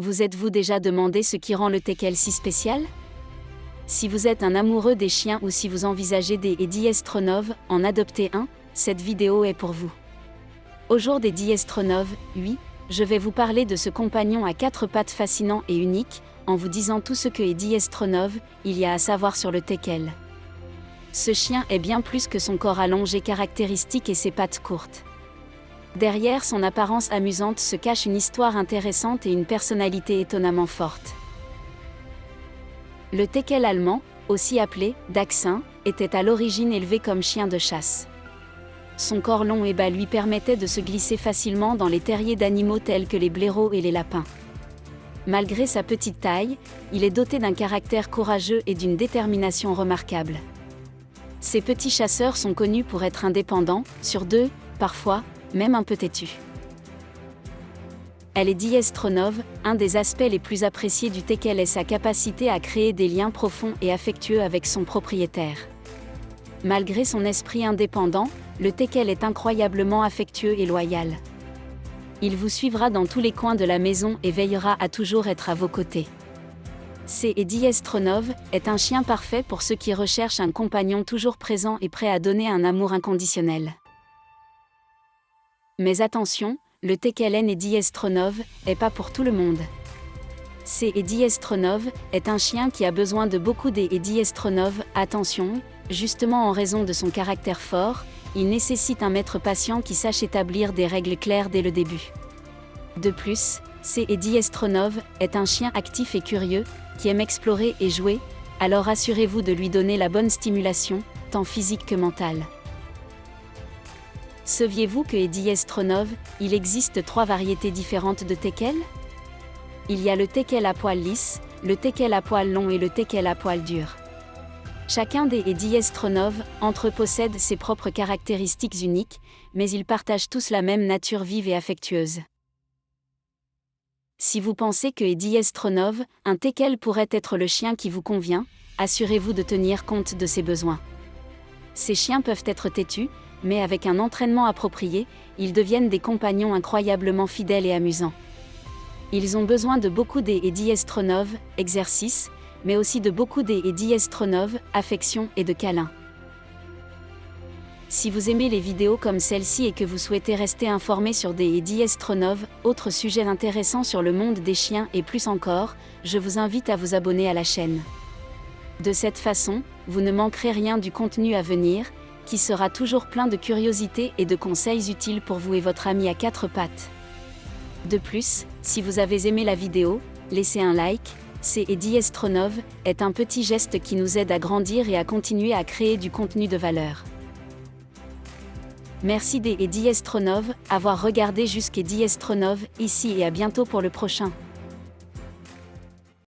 Vous êtes-vous déjà demandé ce qui rend le teckel si spécial? Si vous êtes un amoureux des chiens ou si vous envisagez des Diestronov, en adopter un, cette vidéo est pour vous. Au jour des Diestronov, oui, je vais vous parler de ce compagnon à 4 pattes fascinant et unique, en vous disant tout ce que Diestronov, il y a à savoir sur le teckel. Ce chien est bien plus que son corps allongé caractéristique et ses pattes courtes. Derrière son apparence amusante se cache une histoire intéressante et une personnalité étonnamment forte. Le teckel allemand, aussi appelé dachshund, était à l'origine élevé comme chien de chasse. Son corps long et bas lui permettait de se glisser facilement dans les terriers d'animaux tels que les blaireaux et les lapins. Malgré sa petite taille, il est doté d'un caractère courageux et d'une détermination remarquable. Ces petits chasseurs sont connus pour être indépendants, sur deux, parfois, même un peu têtus. Elle est Diestronov, un des aspects les plus appréciés du teckel est sa capacité à créer des liens profonds et affectueux avec son propriétaire. Malgré son esprit indépendant, le teckel est incroyablement affectueux et loyal. Il vous suivra dans tous les coins de la maison et veillera à toujours être à vos côtés. Diestronov est un chien parfait pour ceux qui recherchent un compagnon toujours présent et prêt à donner un amour inconditionnel. Mais attention, le teckel Diestronov est pas pour tout le monde. Diestronov est un chien qui a besoin de beaucoup Diestronov. Attention, justement en raison de son caractère fort, il nécessite un maître patient qui sache établir des règles claires dès le début. De plus, Diestronov est un chien actif et curieux, qui aime explorer et jouer, alors assurez-vous de lui donner la bonne stimulation, tant physique que mentale. Saviez-vous que Diestronov, il existe 3 variétés différentes de teckel? Il y a le teckel à poil lisse, le teckel à poil long et le teckel à poil dur. Chacun des Diestronov possède ses propres caractéristiques uniques, mais ils partagent tous la même nature vive et affectueuse. Si vous pensez que Diestronov, un teckel pourrait être le chien qui vous convient, assurez-vous de tenir compte de ses besoins. Ces chiens peuvent être têtus, mais avec un entraînement approprié, ils deviennent des compagnons incroyablement fidèles et amusants. Ils ont besoin de beaucoup Diestronov, exercices, mais aussi de beaucoup Diestronov, affection et de câlins. Si vous aimez les vidéos comme celle-ci et que vous souhaitez rester informé sur des Diestronov, autres sujets intéressants sur le monde des chiens et plus encore, je vous invite à vous abonner à la chaîne. De cette façon, vous ne manquerez rien du contenu à venir, qui sera toujours plein de curiosités et de conseils utiles pour vous et votre ami à 4 pattes. De plus, si vous avez aimé la vidéo, laissez un like. Diestronov est un petit geste qui nous aide à grandir et à continuer à créer du contenu de valeur. Merci Diestronov, avoir regardé jusqu'à Diestronov, ici et à bientôt pour le prochain.